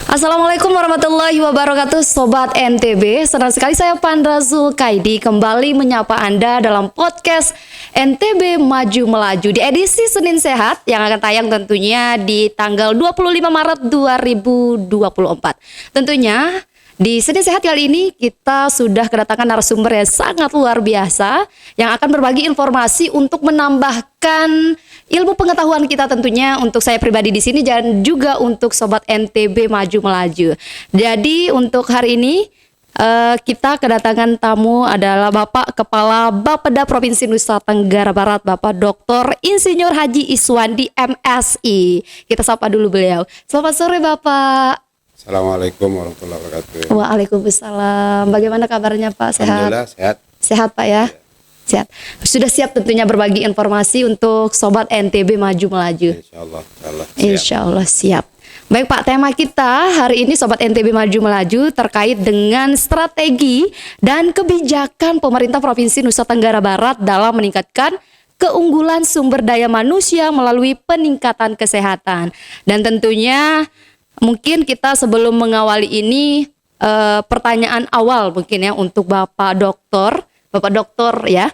Assalamualaikum warahmatullahi wabarakatuh, Sobat NTB. Senang sekali saya Pandra Zulkaidi kembali menyapa Anda dalam podcast NTB Maju Melaju di edisi Senin Sehat yang akan tayang tentunya di tanggal 25 Maret 2024. Tentunya di Senin Sehat kali ini kita sudah kedatangan narasumber yang sangat luar biasa yang akan berbagi informasi untuk menambahkan ilmu pengetahuan kita tentunya untuk saya pribadi di sini dan juga untuk Sobat NTB Maju Melaju. Jadi untuk hari ini kita kedatangan tamu adalah Bapak Kepala Bapeda Provinsi Nusa Tenggara Barat, Bapak Dr. Insinyur Haji Iswandi MSI. Kita sapa dulu beliau. Selamat sore Bapak. Assalamualaikum warahmatullahi wabarakatuh. Waalaikumsalam. Bagaimana kabarnya Pak? Sehat? Alhamdulillah sehat. Sehat Pak ya? Sehat. Sudah siap tentunya berbagi informasi untuk Sobat NTB Maju Melaju. Insyaallah siap. Insyaallah siap. Baik Pak, tema kita hari ini Sobat NTB Maju Melaju terkait dengan strategi dan kebijakan pemerintah Provinsi Nusa Tenggara Barat dalam meningkatkan keunggulan sumber daya manusia melalui peningkatan kesehatan. Dan tentunya mungkin kita sebelum mengawali ini pertanyaan awal mungkin ya untuk Bapak Doktor ya,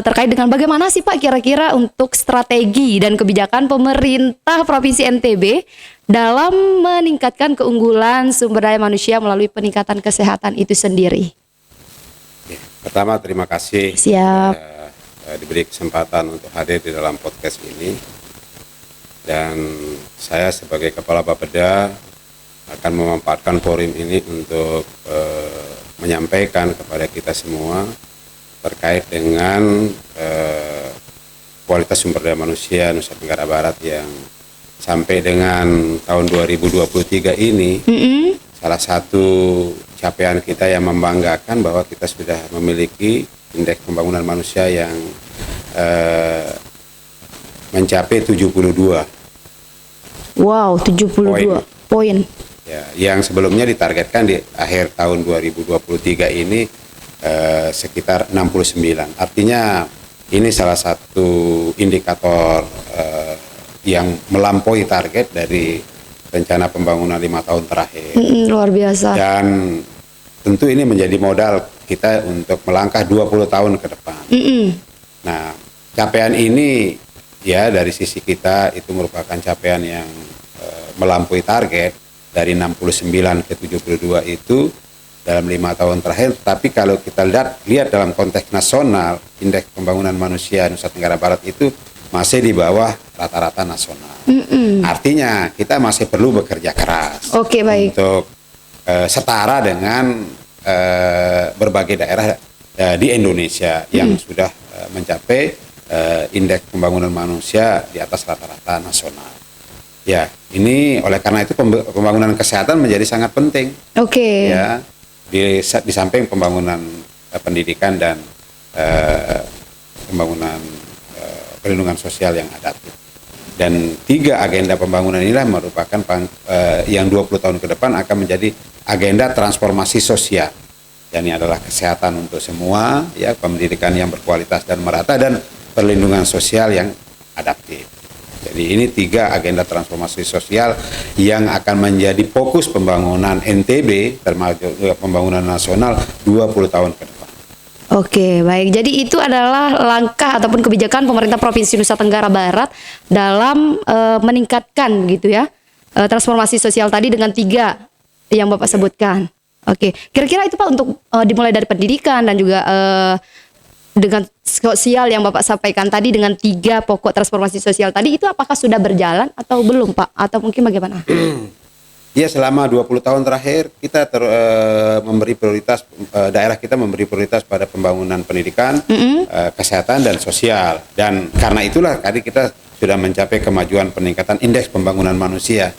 terkait dengan bagaimana sih Pak kira-kira untuk strategi dan kebijakan pemerintah Provinsi NTB dalam meningkatkan keunggulan sumber daya manusia melalui peningkatan kesehatan itu sendiri. Pertama terima kasih. Siap. Diberi kesempatan untuk hadir di dalam podcast ini. Dan saya sebagai Kepala Bapeda akan memanfaatkan forum ini untuk menyampaikan kepada kita semua terkait dengan kualitas sumber daya manusia Nusa Tenggara Barat yang sampai dengan tahun 2023 ini salah satu capaian kita yang membanggakan bahwa kita sudah memiliki indeks pembangunan manusia yang mencapai 72. Wow, 72 poin. Ya, yang sebelumnya ditargetkan di akhir tahun 2023 ini sekitar 69. Artinya ini salah satu indikator yang melampaui target dari rencana pembangunan 5 tahun terakhir. Luar biasa. Dan tentu ini menjadi modal kita untuk melangkah 20 tahun ke depan. Nah, capaian ini ya dari sisi kita itu merupakan capaian yang melampaui target dari 69 ke 72 itu dalam 5 tahun terakhir. Tapi kalau kita lihat dalam konteks nasional, indeks pembangunan manusia Nusa Tenggara Barat itu masih di bawah rata-rata nasional. Artinya kita masih perlu bekerja keras. Oke, baik. Untuk setara dengan berbagai daerah di Indonesia yang sudah mencapai indeks pembangunan manusia di atas rata-rata nasional. Ya, ini oleh karena itu pembangunan kesehatan menjadi sangat penting. Oke. Ya, di samping pembangunan pendidikan dan pembangunan perlindungan sosial yang adaptif. Dan 3 agenda pembangunan inilah merupakan yang 20 tahun ke depan akan menjadi agenda transformasi sosial. Yang ini adalah kesehatan untuk semua, ya, pendidikan yang berkualitas dan merata, dan perlindungan sosial yang adaptif. Jadi ini 3 agenda transformasi sosial yang akan menjadi fokus pembangunan NTB termasuk pembangunan nasional 20 tahun ke depan. Oke, baik. Jadi itu adalah langkah ataupun kebijakan pemerintah Provinsi Nusa Tenggara Barat dalam meningkatkan gitu ya transformasi sosial tadi dengan 3 yang Bapak sebutkan. Oke, kira-kira itu Pak untuk dimulai dari pendidikan dan juga dengan sosial yang Bapak sampaikan tadi dengan 3 pokok transformasi sosial tadi itu apakah sudah berjalan atau belum Pak? Atau mungkin bagaimana? Ya, selama 20 tahun terakhir kita memberi prioritas, daerah kita memberi prioritas pada pembangunan pendidikan, kesehatan dan sosial. Dan karena itulah tadi kita sudah mencapai kemajuan peningkatan indeks pembangunan manusia.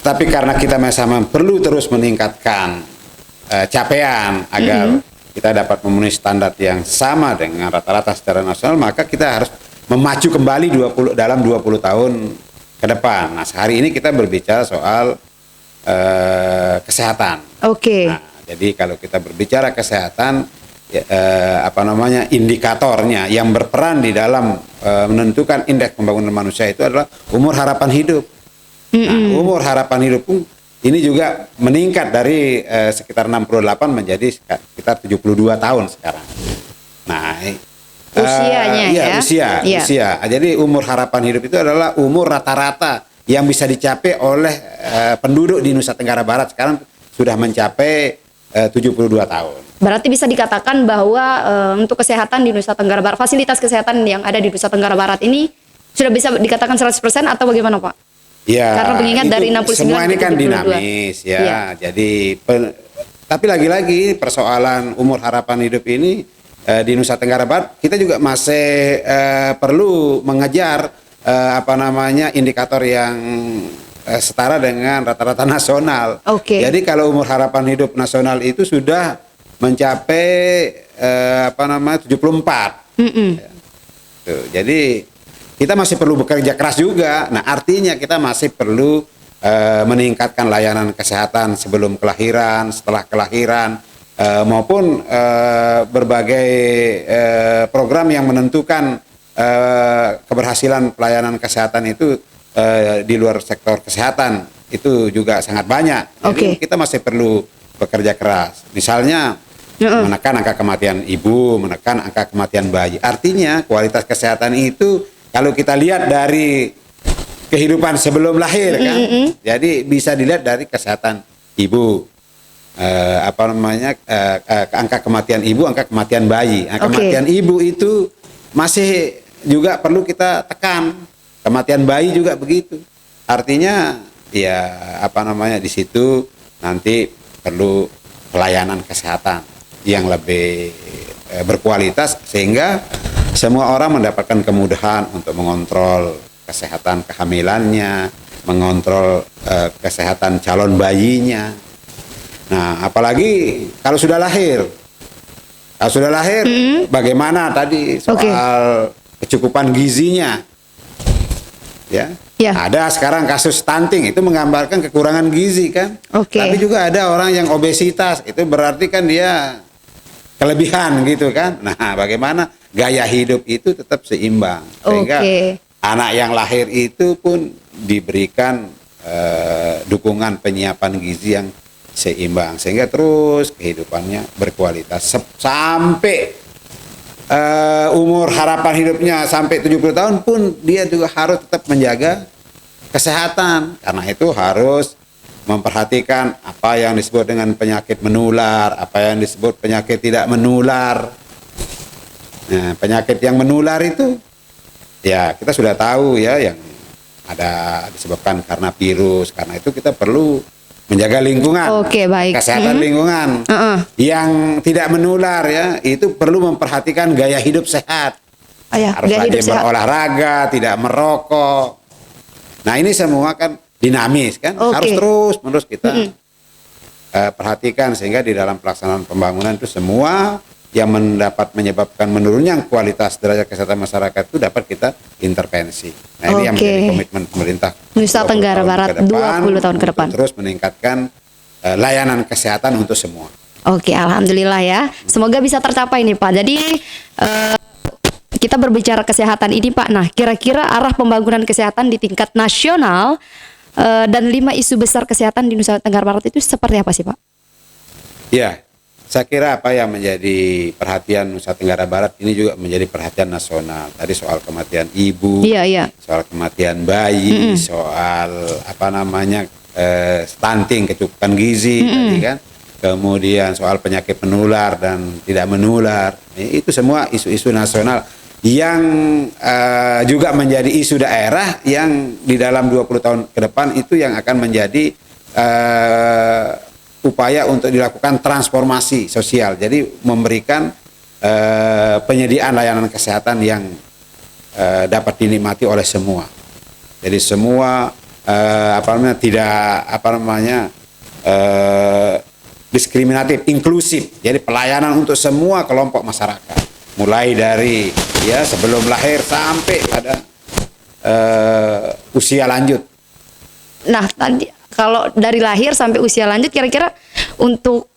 Tapi karena kita sama perlu terus meningkatkan capaian agar kita dapat memenuhi standar yang sama dengan rata-rata secara nasional, maka kita harus memacu kembali dalam 20 tahun ke depan. Nah, hari ini kita berbicara soal kesehatan. Oke. Nah, jadi kalau kita berbicara kesehatan, indikatornya yang berperan di dalam menentukan indeks pembangunan manusia itu adalah umur harapan hidup. Nah, umur harapan hidup pun ini juga meningkat dari sekitar 68 menjadi sekitar 72 tahun sekarang. Nah, usianya usia. Jadi umur harapan hidup itu adalah umur rata-rata yang bisa dicapai oleh penduduk di Nusa Tenggara Barat sekarang sudah mencapai 72 tahun. Berarti bisa dikatakan bahwa untuk kesehatan di Nusa Tenggara Barat, fasilitas kesehatan yang ada di Nusa Tenggara Barat ini sudah bisa dikatakan 100% atau bagaimana, Pak? Ya, karena mengingat dari 69 semua ini kan 72. dinamis ya. Ya. Jadi tapi lagi-lagi persoalan umur harapan hidup ini di Nusa Tenggara Barat kita juga masih perlu mengejar indikator yang setara dengan rata-rata nasional. Oke. Jadi kalau umur harapan hidup nasional itu sudah mencapai 74. Ya. Tuh, jadi kita masih perlu bekerja keras juga. Nah, artinya kita masih perlu meningkatkan layanan kesehatan sebelum kelahiran, setelah kelahiran, maupun berbagai program yang menentukan keberhasilan pelayanan kesehatan itu di luar sektor kesehatan itu juga sangat banyak. Jadi kita masih perlu bekerja keras. Misalnya menekan angka kematian ibu, menekan angka kematian bayi. Artinya kualitas kesehatan itu kalau kita lihat dari kehidupan sebelum lahir kan, jadi bisa dilihat dari kesehatan ibu, angka kematian ibu, angka kematian bayi. Angka kematian ibu itu masih juga perlu kita tekan. Kematian bayi juga begitu. Artinya ya di situ nanti perlu pelayanan kesehatan yang lebih berkualitas sehingga semua orang mendapatkan kemudahan untuk mengontrol kesehatan kehamilannya, mengontrol kesehatan calon bayinya. Nah, apalagi kalau sudah lahir. Kalau sudah lahir, bagaimana tadi soal kecukupan gizinya? Ya. Ada sekarang kasus stunting itu menggambarkan kekurangan gizi kan. Tapi juga ada orang yang obesitas, itu berarti kan dia kelebihan gitu kan. Nah, bagaimana gaya hidup itu tetap seimbang sehingga anak yang lahir itu pun diberikan dukungan penyiapan gizi yang seimbang sehingga terus kehidupannya berkualitas sampai umur harapan hidupnya sampai 70 tahun pun dia juga harus tetap menjaga kesehatan. Karena itu harus memperhatikan apa yang disebut dengan penyakit menular, apa yang disebut penyakit tidak menular. Nah, penyakit yang menular itu ya kita sudah tahu ya, yang ada disebabkan karena virus. Karena itu kita perlu menjaga lingkungan, kesehatan lingkungan. Yang tidak menular ya, itu perlu memperhatikan gaya hidup sehat. Harus rajin berolahraga, tidak merokok. Nah, ini semua kan dinamis kan, harus terus menerus kita perhatikan sehingga di dalam pelaksanaan pembangunan itu semua yang menyebabkan menurunnya kualitas derajat kesehatan masyarakat itu dapat kita intervensi. Nah, ini yang menjadi komitmen pemerintah Nusa Tenggara Barat 20 tahun ke depan. Terus meningkatkan layanan kesehatan untuk semua. Alhamdulillah ya. Semoga bisa tercapai nih Pak. Jadi kita berbicara kesehatan ini Pak. Nah, kira-kira arah pembangunan kesehatan di tingkat nasional dan 5 isu besar kesehatan di Nusa Tenggara Barat itu seperti apa sih Pak? Ya. Saya kira apa yang menjadi perhatian Nusa Tenggara Barat ini juga menjadi perhatian nasional. Tadi soal kematian ibu, soal kematian bayi, soal stunting, kecukupan gizi, tadi kan. Kemudian soal penyakit menular dan tidak menular. Itu semua isu-isu nasional yang juga menjadi isu daerah yang di dalam 20 tahun ke depan itu yang akan menjadi upaya untuk dilakukan transformasi sosial. Jadi memberikan penyediaan layanan kesehatan yang dapat dinikmati oleh semua. Jadi semua tidak diskriminatif, inklusif. Jadi pelayanan untuk semua kelompok masyarakat. Mulai dari sebelum lahir sampai pada usia lanjut. Nah, tadi kalau dari lahir sampai usia lanjut, kira-kira untuk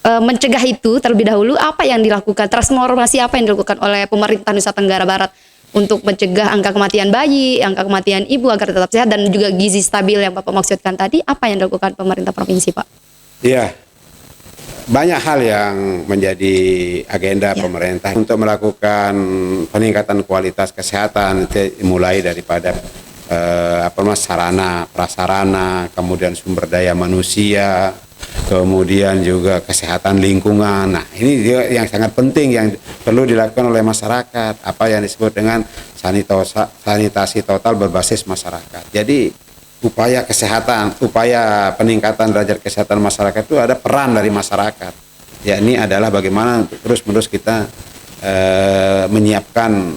mencegah itu terlebih dahulu apa yang dilakukan? Transformasi apa yang dilakukan oleh pemerintah Nusa Tenggara Barat untuk mencegah angka kematian bayi, angka kematian ibu agar tetap sehat dan juga gizi stabil yang Bapak maksudkan tadi, apa yang dilakukan pemerintah provinsi, Pak? Iya, banyak hal yang menjadi agenda Ya. pemerintah untuk melakukan peningkatan kualitas kesehatan, mulai daripada sarana, prasarana, kemudian sumber daya manusia, kemudian juga kesehatan lingkungan. Nah, ini juga yang sangat penting yang perlu dilakukan oleh masyarakat, apa yang disebut dengan sanitasi total berbasis masyarakat. Jadi upaya kesehatan, upaya peningkatan derajat kesehatan masyarakat itu ada peran dari masyarakat. Ya, ini adalah bagaimana terus-menerus kita menyiapkan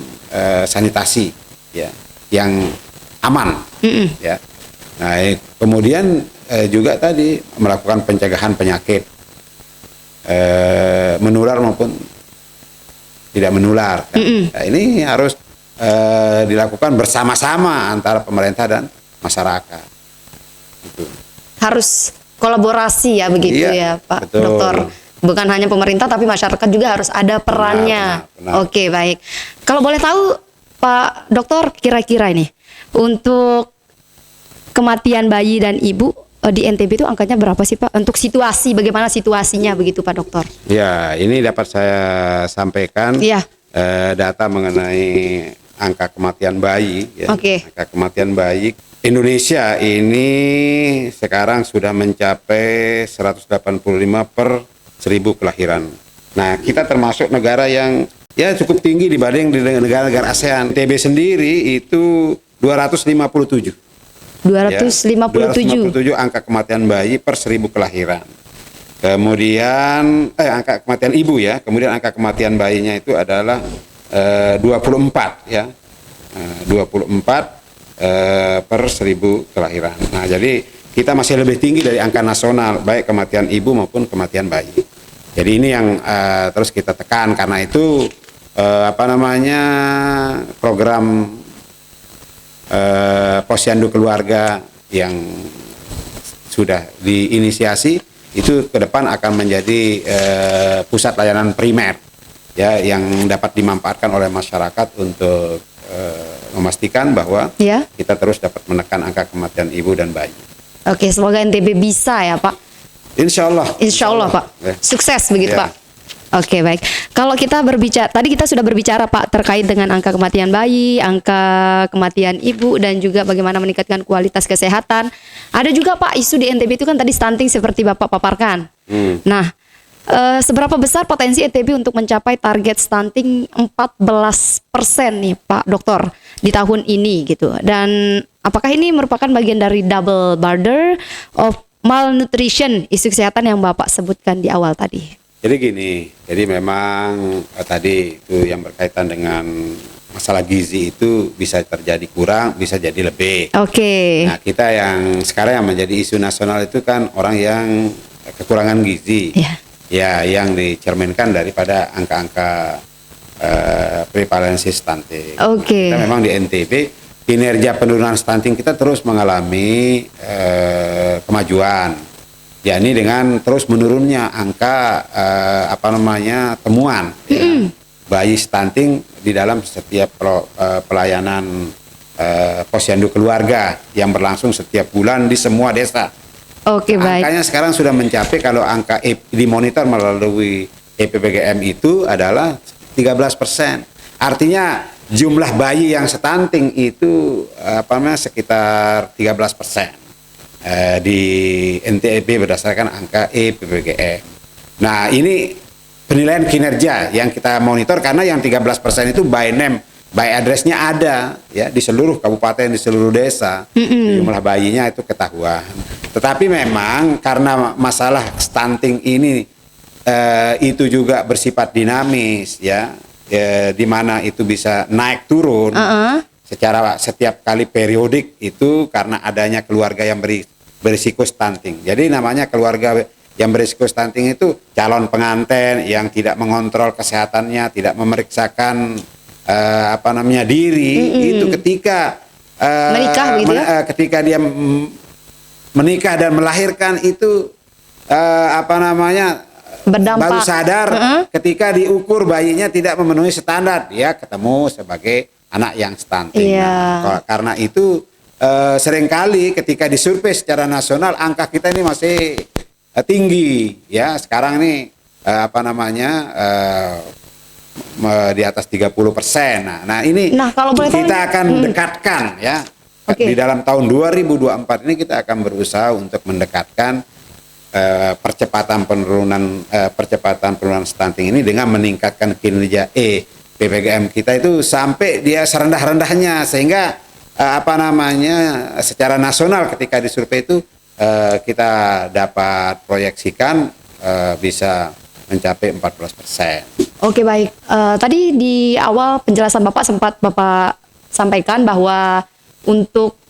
sanitasi ya yang aman. Ya. Nah, kemudian juga tadi melakukan pencegahan penyakit menular maupun tidak menular. Kan? Nah, ini harus dilakukan bersama-sama antara pemerintah dan masyarakat. Gitu. Harus kolaborasi ya begitu Iya, ya Pak betul. Dokter. Bukan hanya pemerintah tapi masyarakat juga harus ada perannya. Benar. Oke, baik. Kalau boleh tahu Pak Dokter, kira-kira ini untuk kematian bayi dan ibu di NTB itu angkanya berapa sih Pak? Untuk situasi, bagaimana situasinya begitu Pak Dokter? Ya, ini dapat saya sampaikan Iya. data mengenai angka kematian bayi. Ya. Oke. Angka kematian bayi Indonesia ini sekarang sudah mencapai 185 per 1000 kelahiran. Nah, kita termasuk negara yang ya cukup tinggi dibanding di negara-negara ASEAN. NTB sendiri itu 257. 257. 257 angka kematian bayi per 1000 kelahiran. Kemudian angka kematian ibu ya, kemudian angka kematian bayinya itu adalah 24 ya. 24 per 1000 kelahiran. Nah, jadi kita masih lebih tinggi dari angka nasional baik kematian ibu maupun kematian bayi. Jadi ini yang terus kita tekan, karena itu program posyandu keluarga yang sudah diinisiasi itu ke depan akan menjadi pusat layanan primer ya yang dapat dimanfaatkan oleh masyarakat untuk memastikan bahwa Ya. kita terus dapat menekan angka kematian ibu dan bayi. Oke, semoga NTB bisa ya Pak. Insya Allah. Insya Allah Pak. Ya. Sukses begitu Ya. Pak. Oke, baik. Kalau kita berbicara, tadi kita sudah berbicara Pak terkait dengan angka kematian bayi, angka kematian ibu, dan juga bagaimana meningkatkan kualitas kesehatan. Ada juga Pak isu di NTB itu kan tadi stunting seperti Bapak paparkan. Nah, seberapa besar potensi NTB untuk mencapai target stunting 14% nih Pak Dokter di tahun ini gitu. Dan apakah ini merupakan bagian dari double burden of malnutrition, isu kesehatan yang Bapak sebutkan di awal tadi? Jadi gini, jadi memang tadi itu yang berkaitan dengan masalah gizi itu bisa terjadi kurang, bisa jadi lebih. Oke. Nah, kita yang sekarang yang menjadi isu nasional itu kan orang yang kekurangan gizi. Ya. Ya, yang dicerminkan daripada angka-angka prevalensi stunting. Oke. Kita memang di NTB kinerja penurunan stunting kita terus mengalami kemajuan. Ya, ini dengan terus menurunnya angka temuan ya, bayi stunting di dalam setiap pelayanan posyandu keluarga yang berlangsung setiap bulan di semua desa. Oke, baik. Angkanya sekarang sudah mencapai, kalau angka dimonitor melalui EPPGM itu adalah 13%. Artinya jumlah bayi yang stunting itu sekitar 13%. Di NTB berdasarkan angka EPPGM. Nah, ini penilaian kinerja yang kita monitor, karena yang 13% itu by name, by address-nya ada ya di seluruh kabupaten, di seluruh desa. Jumlah bayinya itu ketahuan. Tetapi memang karena masalah stunting ini itu juga bersifat dinamis ya, di mana itu bisa naik turun. Secara setiap kali periodik itu karena adanya keluarga yang berisiko stunting. Jadi namanya keluarga yang berisiko stunting itu calon pengantin yang tidak mengontrol kesehatannya, tidak memeriksakan diri itu ketika Menikah gitu ya? Ketika dia menikah dan melahirkan itu Berdampak. baru sadar ketika diukur bayinya tidak memenuhi standar, dia ketemu sebagai anak yang stunting. Iya. Nah, karena itu seringkali ketika disurvei secara nasional angka kita ini masih tinggi ya. Sekarang ini di atas 30%. Nah ini kalau boleh tahu kita akan dekatkan ya. Oke. Di dalam tahun 2024 ini kita akan berusaha untuk mendekatkan percepatan penurunan stunting ini dengan meningkatkan kinerja PPGM kita itu sampai dia serendah-rendahnya, sehingga secara nasional ketika disurvei itu kita dapat proyeksikan bisa mencapai 14%. Oke, baik. Tadi di awal penjelasan Bapak sempat Bapak sampaikan bahwa untuk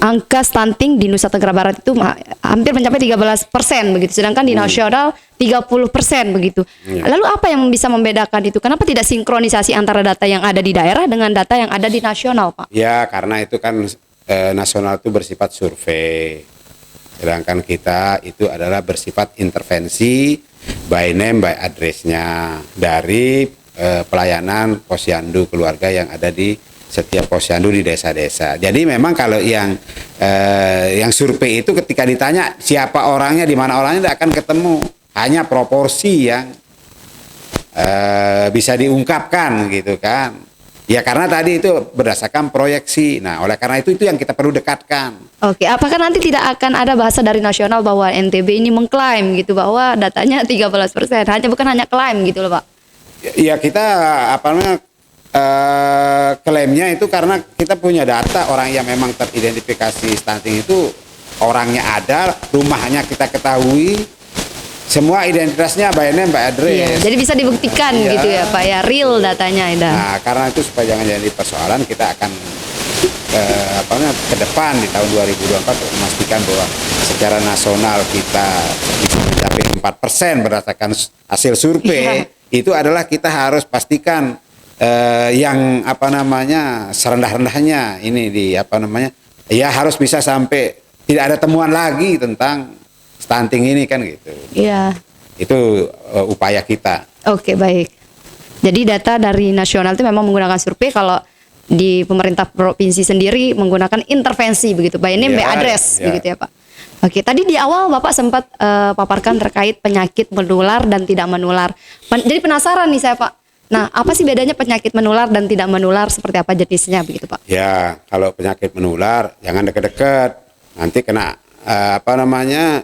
angka stunting di Nusa Tenggara Barat itu hampir mencapai 13% begitu, sedangkan di nasional 30% begitu. Iya. Lalu apa yang bisa membedakan itu? Kenapa tidak sinkronisasi antara data yang ada di daerah dengan data yang ada di nasional, Pak? Ya, karena itu kan nasional itu bersifat survei, sedangkan kita itu adalah bersifat intervensi by name by address-nya dari pelayanan posyandu keluarga yang ada di setiap posyandu di desa-desa. Jadi memang kalau yang survei itu ketika ditanya siapa orangnya, di mana orangnya, tidak akan ketemu. Hanya proporsi yang bisa diungkapkan gitu kan. Ya karena tadi itu berdasarkan proyeksi. Nah oleh karena itu yang kita perlu dekatkan. Oke, apakah nanti tidak akan ada bahasa dari nasional bahwa NTB ini mengklaim gitu bahwa datanya 13%, bukan hanya klaim gitu loh Pak? Ya kita klaimnya itu karena kita punya data orang yang memang teridentifikasi stunting itu orangnya ada, rumahnya kita ketahui, semua identitasnya by name by address. Iya, jadi bisa dibuktikan gitu ya Pak ya, real datanya ada. Nah karena itu supaya jangan jadi persoalan, kita akan ke depan di tahun 2024 memastikan bahwa secara nasional kita bisa mencapai 4% berdasarkan hasil survei. Itu adalah kita harus pastikan yang serendah-rendahnya ini ya harus bisa sampai tidak ada temuan lagi tentang stunting ini kan gitu. Iya. Itu upaya kita. Oke, baik. Jadi data dari nasional itu memang menggunakan survei, kalau di pemerintah provinsi sendiri menggunakan intervensi begitu, by name by address begitu ya Pak. Oke, tadi di awal Bapak sempat paparkan terkait penyakit menular dan tidak menular. Jadi penasaran nih saya Pak. Nah, apa sih bedanya penyakit menular dan tidak menular, seperti apa jenisnya begitu Pak? Ya, kalau penyakit menular jangan dekat-dekat, nanti kena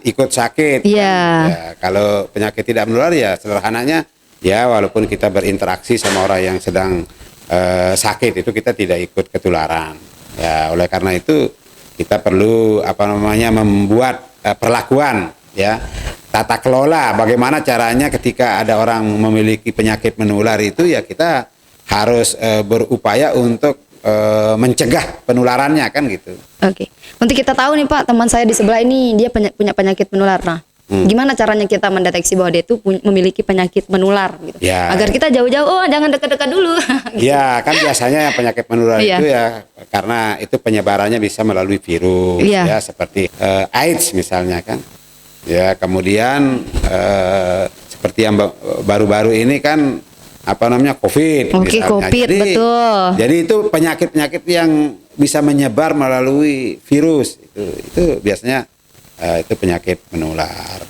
ikut sakit. Iya. Ya, kalau penyakit tidak menular ya sederhananya ya walaupun kita berinteraksi sama orang yang sedang sakit itu kita tidak ikut ketularan. Ya, oleh karena itu kita perlu membuat perlakuan ya, tata kelola bagaimana caranya ketika ada orang memiliki penyakit menular itu ya kita harus berupaya untuk mencegah penularannya kan gitu. Oke. Untuk kita tahu nih Pak, teman saya di sebelah ini dia punya penyakit menular. Nah, gimana caranya kita mendeteksi bahwa dia itu memiliki penyakit menular gitu? Ya. Agar kita jauh-jauh, jangan dekat-dekat dulu. Gitu. Ya, kan biasanya penyakit menular itu ya karena itu penyebarannya bisa melalui virus ya seperti AIDS misalnya kan. Ya, kemudian seperti yang baru-baru ini kan COVID misalnya. COVID, betul. Jadi itu penyakit-penyakit yang bisa menyebar melalui virus itu biasanya itu penyakit menular.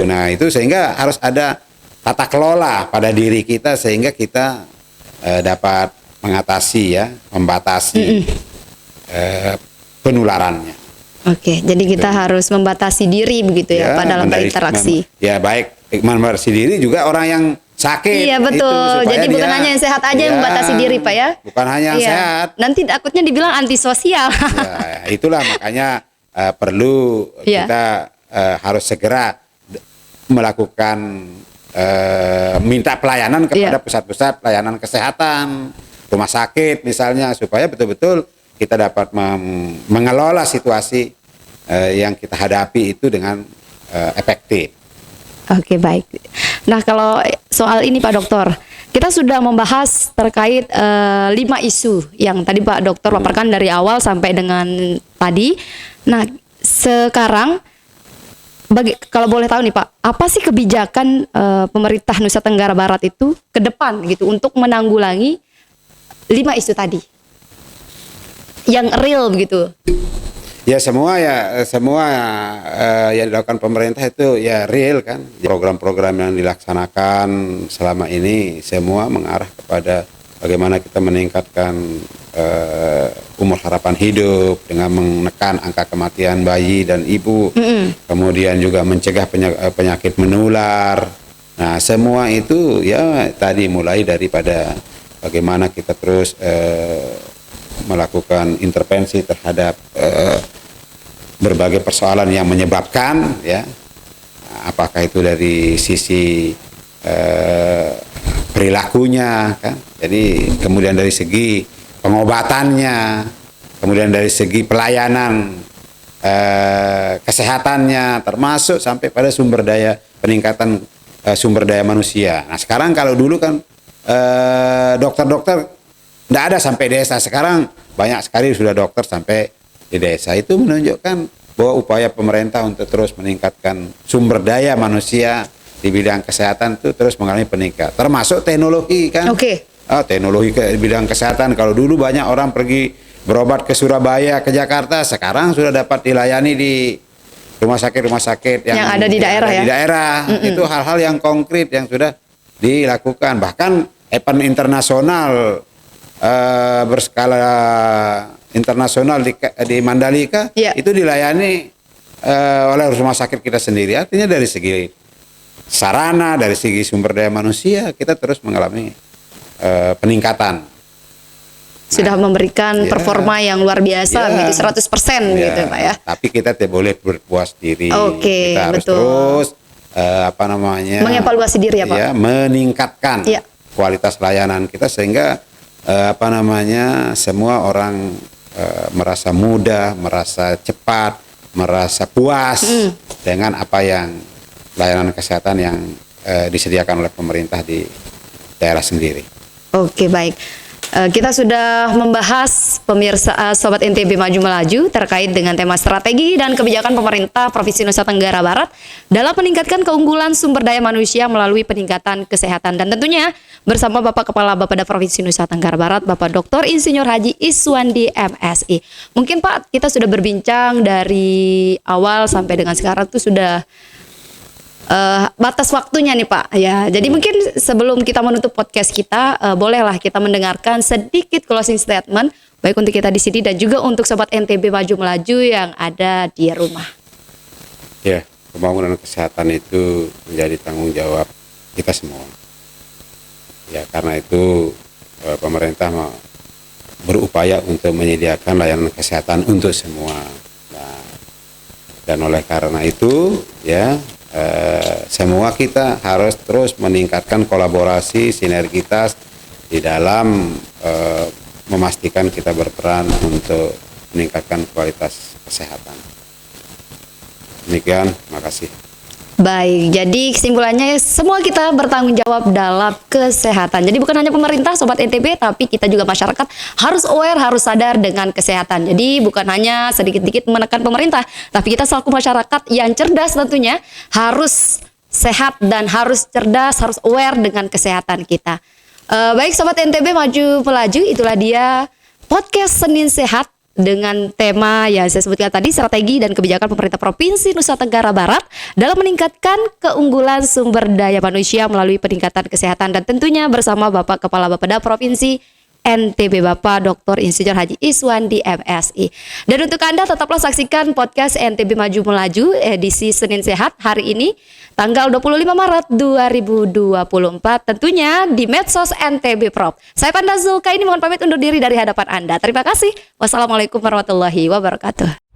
Nah, itu sehingga harus ada tata kelola pada diri kita sehingga kita dapat mengatasi membatasi penularannya. Oke, jadi kita harus membatasi diri begitu ya Pak dalam berinteraksi. Ya baik, membatasi diri juga orang yang sakit. Iya betul. Jadi bukan hanya yang sehat aja yang membatasi diri Pak ya. Bukan hanya yang sehat. Nanti takutnya dibilang antisosial. Ya, itulah makanya perlu kita harus segera melakukan minta pelayanan kepada pusat-pusat pelayanan kesehatan, rumah sakit misalnya, supaya betul-betul kita dapat mengelola situasi yang kita hadapi itu dengan efektif. Oke, baik. Nah, kalau soal ini Pak Dokter, kita sudah membahas terkait 5 isu yang tadi Pak Dokter paparkan dari awal sampai dengan tadi. Nah, sekarang kalau boleh tahu nih Pak, apa sih kebijakan pemerintah Nusa Tenggara Barat itu ke depan gitu untuk menanggulangi 5 isu tadi yang real begitu? Ya semua yang dilakukan pemerintah itu ya real kan. Program-program yang dilaksanakan selama ini semua mengarah kepada bagaimana kita meningkatkan umur harapan hidup dengan menekan angka kematian bayi dan ibu, kemudian juga mencegah penyakit menular. Nah semua itu ya tadi mulai daripada bagaimana kita terus melakukan intervensi terhadap berbagai persoalan yang menyebabkan ya, apakah itu dari sisi perilakunya kan, jadi kemudian dari segi pengobatannya, kemudian dari segi pelayanan kesehatannya, termasuk sampai pada sumber daya, peningkatan sumber daya manusia. Nah sekarang kalau dulu kan dokter-dokter tidak ada sampai desa, sekarang banyak sekali sudah dokter sampai di desa. Itu menunjukkan bahwa upaya pemerintah untuk terus meningkatkan sumber daya manusia di bidang kesehatan itu terus mengalami peningkatan. Termasuk teknologi kan. Oke. Teknologi di bidang kesehatan. Kalau dulu banyak orang pergi berobat ke Surabaya, ke Jakarta, sekarang sudah dapat dilayani di rumah sakit yang ada di daerah ya. Di daerah. Itu hal-hal yang konkret yang sudah dilakukan. Bahkan event internasional berskala internasional di Mandalika itu dilayani oleh rumah sakit kita sendiri. Artinya dari segi sarana, dari segi sumber daya manusia kita terus mengalami peningkatan. Sudah memberikan performa yang luar biasa, gitu 100% gitu Pak ya. Tapi kita tidak boleh berpuas diri. Oke, kita harus betul. terus mengevaluasi diri ya Pak. Ya, meningkatkan kualitas layanan kita sehingga semua orang merasa mudah, merasa cepat, merasa puas dengan apa yang layanan kesehatan yang disediakan oleh pemerintah di daerah sendiri. Oke, baik. Kita sudah membahas pemirsa Sobat NTB Maju Melaju terkait dengan tema strategi dan kebijakan pemerintah Provinsi Nusa Tenggara Barat dalam meningkatkan keunggulan sumber daya manusia melalui peningkatan kesehatan. Dan tentunya bersama Bapak Kepala Bapeda Provinsi Nusa Tenggara Barat, Bapak Dr. Insinyur Haji Iswandi MSI. Mungkin Pak, kita sudah berbincang dari awal sampai dengan sekarang tuh sudah batas waktunya nih Pak ya. Jadi mungkin sebelum kita menutup podcast kita, bolehlah kita mendengarkan sedikit closing statement baik untuk kita di sini dan juga untuk Sobat NTB Maju Melaju yang ada di rumah. Ya, pembangunan kesehatan itu menjadi tanggung jawab kita semua. Ya, karena itu pemerintah berupaya untuk menyediakan layanan kesehatan untuk semua. Nah, dan oleh karena itu ya semua kita harus terus meningkatkan kolaborasi, sinergitas di dalam memastikan kita berperan untuk meningkatkan kualitas kesehatan. Demikian, makasih. Baik, jadi kesimpulannya semua kita bertanggung jawab dalam kesehatan. Jadi bukan hanya pemerintah Sobat NTB, tapi kita juga masyarakat harus aware, harus sadar dengan kesehatan. Jadi bukan hanya sedikit-sedikit menekan pemerintah, tapi kita selaku masyarakat yang cerdas tentunya harus sehat dan harus cerdas, harus aware dengan kesehatan kita. Baik Sobat NTB Maju Melaju, itulah dia podcast Senin Sehat dengan tema yang saya sebutkan tadi, strategi dan kebijakan pemerintah Provinsi Nusa Tenggara Barat dalam meningkatkan keunggulan sumber daya manusia melalui peningkatan kesehatan, dan tentunya bersama Bapak Kepala Bapeda Provinsi NTB Bapak Dr. Insinyur Haji Iswandi MSI. Dan untuk Anda tetaplah saksikan podcast NTB Maju Melaju edisi Senin Sehat hari ini tanggal 25 Maret 2024 tentunya di medsos NTB Prop. Saya Panda Zulka ini mohon pamit undur diri dari hadapan Anda. Terima kasih. Wassalamualaikum warahmatullahi wabarakatuh.